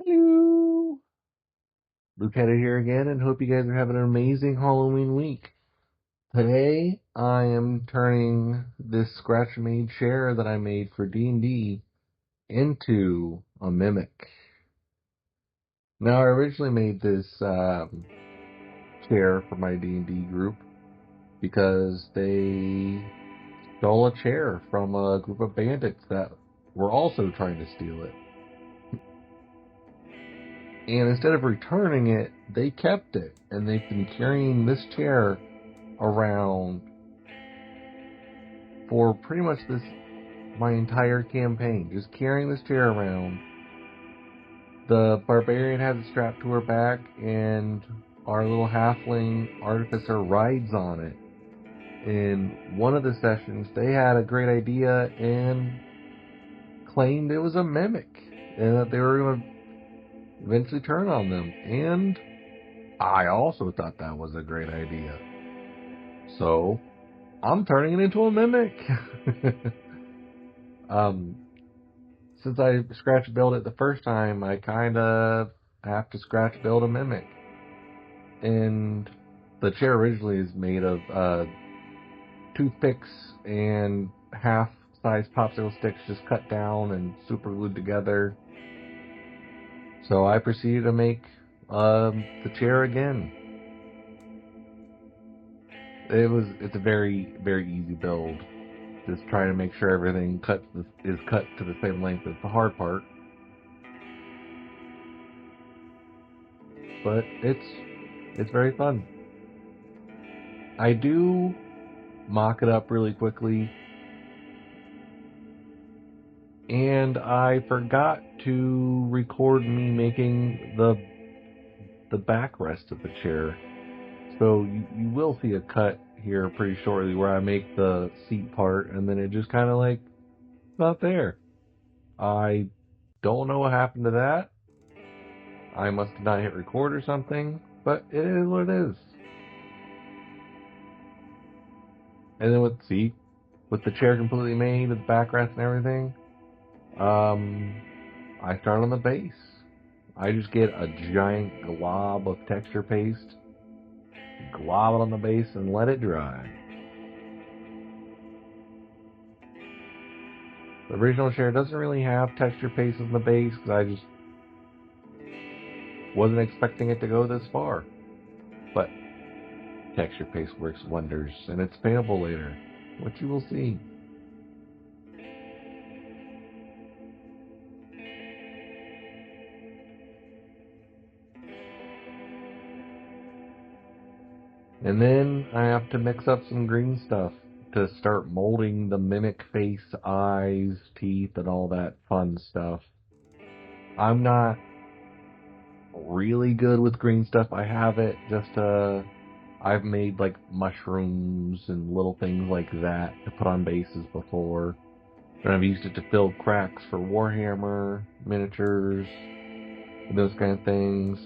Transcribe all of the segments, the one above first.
Hello, Lucetta here again, and hope you guys are having an amazing Halloween week. Today, I am turning this scratch-made chair that I made for D&D into a mimic. Now, I originally made this chair for my D&D group because they stole a chair from a group of bandits that were also trying to steal it. And instead of returning it, they kept it, and they've been carrying this chair around for pretty much my entire campaign, just carrying this chair around. The barbarian has it strapped to her back, and our little halfling artificer rides on it. In one of the sessions, they had a great idea and claimed it was a mimic, and that they were going to eventually turn on them. And I also thought that was a great idea. So, I'm turning it into a mimic. Since I scratch built it the first time, I kind of have to scratch build a mimic. And the chair originally is made of toothpicks and half-size popsicle sticks just cut down and super glued together. So I proceeded to make the chair again. It's a very, very easy build. Just trying to make sure everything is cut to the same length as the hard part. But it's very fun. I do mock it up really quickly, and I forgot to record me making the backrest of the chair. So you will see a cut here pretty shortly where I make the seat part, and then it just kind of like not there. I don't know what happened to that. I must have not hit record or something, but it is what it is. And then with the chair completely made, with the backrest and everything, I start on the base. I just get a giant glob of texture paste, glob it on the base, and let it dry. The original chair doesn't really have texture paste on the base because I just wasn't expecting it to go this far. But texture paste works wonders, and it's paintable later, which you will see. And then I have to mix up some green stuff to start molding the mimic face, eyes, teeth, and all that fun stuff. I'm not really good with green stuff. I have it I've made like mushrooms and little things like that to put on bases before. And I've used it to fill cracks for Warhammer miniatures, those kind of things.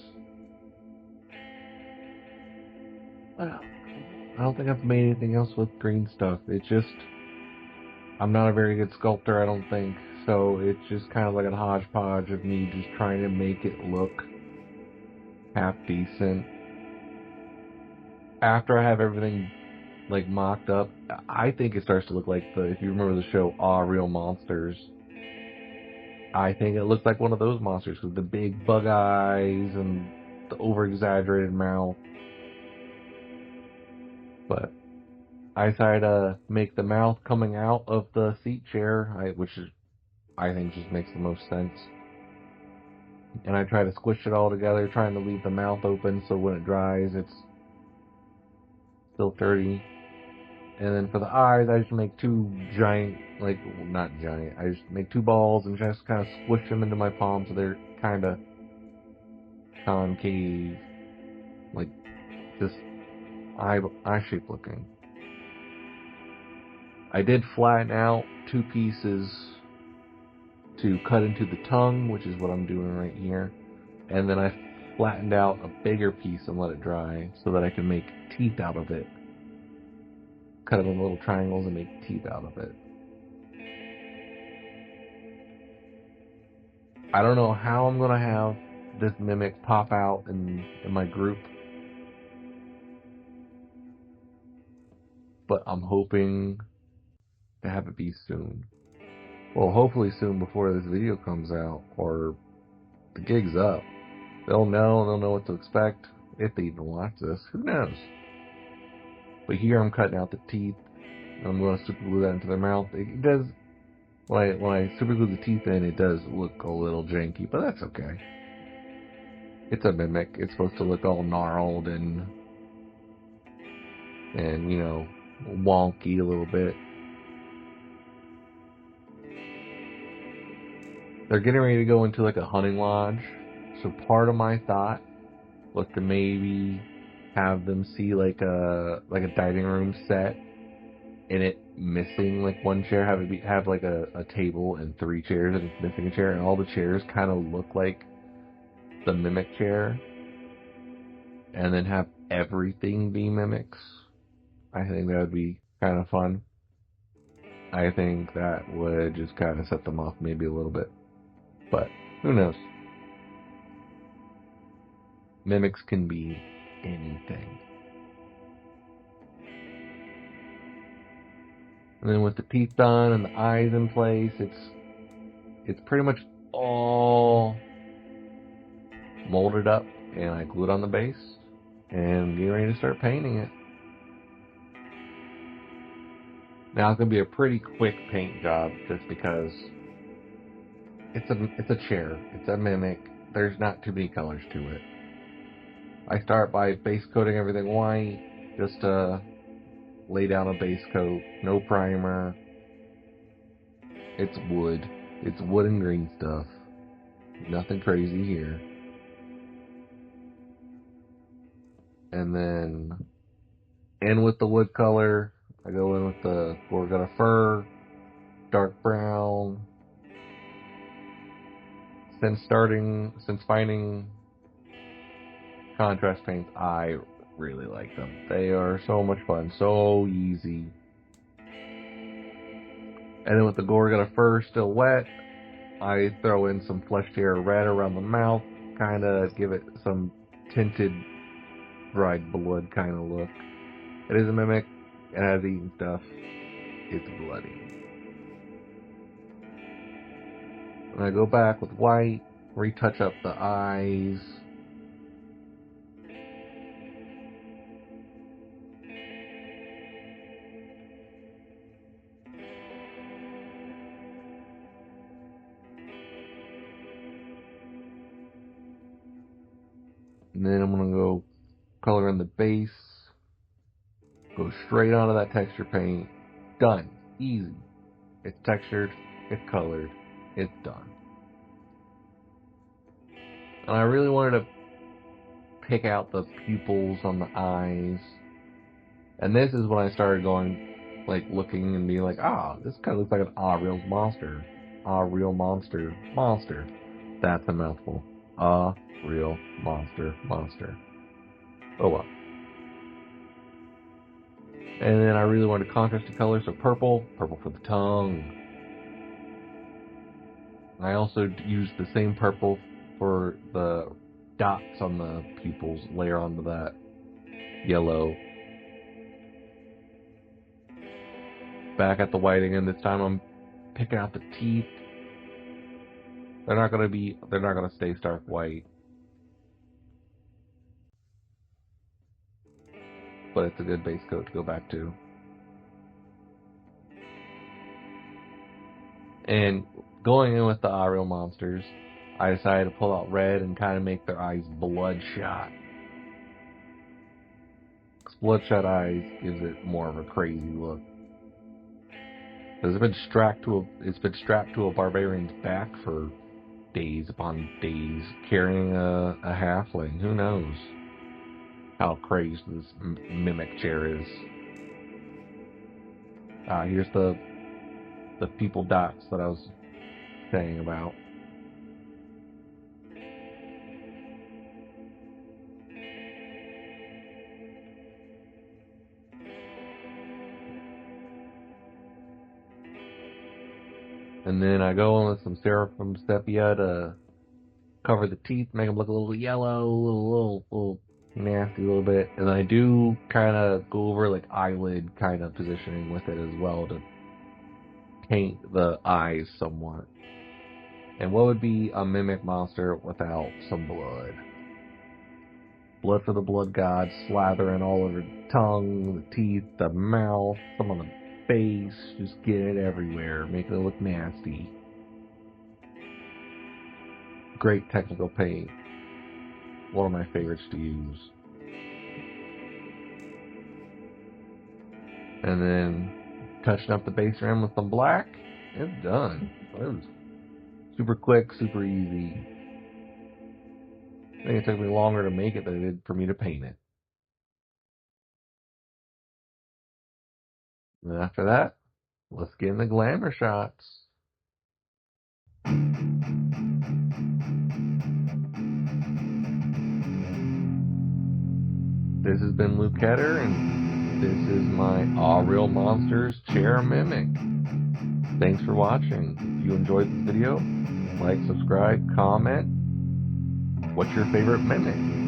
I don't think I've made anything else with green stuff. It's just, I'm not a very good sculptor, I don't think. So it's just kind of like a hodgepodge of me just trying to make it look half decent. After I have everything like mocked up, I think it starts to look like if you remember the show Real Monsters, I think it looks like one of those monsters with the big bug eyes and the over-exaggerated mouth. But I decided to make the mouth coming out of the seat chair, which I think just makes the most sense. And I try to squish it all together, trying to leave the mouth open so when it dries, it's still dirty. And then for the eyes, I just make two giant, not giant, I just make two balls and just kind of squish them into my palm so they're kind of concave, like just eye shape looking. I did flatten out two pieces to cut into the tongue, which is what I'm doing right here. And then I flattened out a bigger piece and let it dry so that I can make teeth out of it. Cut them in little triangles and make teeth out of it. I don't know how I'm going to have this mimic pop out in my group. But I'm hoping to have it be soon. Well, hopefully soon before this video comes out, or the gig's up. They'll know what to expect, if they even watch this. Who knows? But here I'm cutting out the teeth. I'm going to super glue that into their mouth. It does, when I super glue the teeth in, it does look a little janky, but that's okay. It's a mimic. It's supposed to look all gnarled and you know, wonky a little bit. They're getting ready to go into like a hunting lodge. So part of my thought was to maybe have them see like a dining room set, and it missing like one chair, have like a table and 3 chairs, and it's missing a chair, and all the chairs kind of look like the mimic chair, and then have everything be mimics. I think that would be kind of fun. I think that would just kind of set them off maybe a little bit, but who knows? Mimics can be anything. And then with the teeth done and the eyes in place, it's pretty much all molded up, and I glued on the base and getting ready to start painting it. Now it's gonna be a pretty quick paint job just because it's a chair, it's a mimic. There's not too many colors to it. I start by base coating everything white, just to lay down a base coat, no primer. It's wood. It's wood and green stuff. Nothing crazy here. And then in with the wood color, I go in with the Gorgona fur, dark brown. Since finding contrast paints, I really like them. They are so much fun, so easy. And then with the Gorgona fur still wet, I throw in some flesh hair red around the mouth, kind of give it some tinted dried blood kind of look. It is a mimic. It has eaten stuff. It's bloody. And I go back with white, retouch up the eyes. And then I'm going to go color in the base. Go straight onto that texture paint. Done. Easy. It's textured. It's colored. It's done. And I really wanted to pick out the pupils on the eyes. And this is when I started going, like, looking and being like, this kind of looks like an real monster. Real monster. Monster. That's a mouthful. Real monster. Oh well. And then I really wanted to contrast the color, so purple for the tongue. I also used the same purple for the dots on the pupils, layer onto that yellow. Back at the whiting, and this time I'm picking out the teeth. They're not gonna stay stark white. But it's a good base coat to go back to. And going in with the real monsters, I decided to pull out red and kind of make their eyes bloodshot. Because bloodshot eyes gives it more of a crazy look. It's been strapped to a barbarian's back for days upon days, carrying a halfling. Who knows how crazy this mimic chair is. Here's the people dots that I was saying about. And then I go in with some Seraphim Sepia to cover the teeth, make them look a little yellow, a little nasty a little bit. And I do kind of go over like eyelid kind of positioning with it as well to paint the eyes somewhat. And what would be a mimic monster without some blood? Blood for the blood gods, slathering all over the tongue, the teeth, the mouth, some on the face, just get it everywhere, making it look nasty. Great technical paint. One of my favorites to use. And then touching up the base rim with some black, it's done. It was super quick, super easy. I think it took me longer to make it than it did for me to paint it. And after that, let's get in the glamour shots. This has been Luke Ketter, and this is my All Real Monsters chair mimic. Thanks for watching. If you enjoyed this video, like, subscribe, comment. What's your favorite mimic?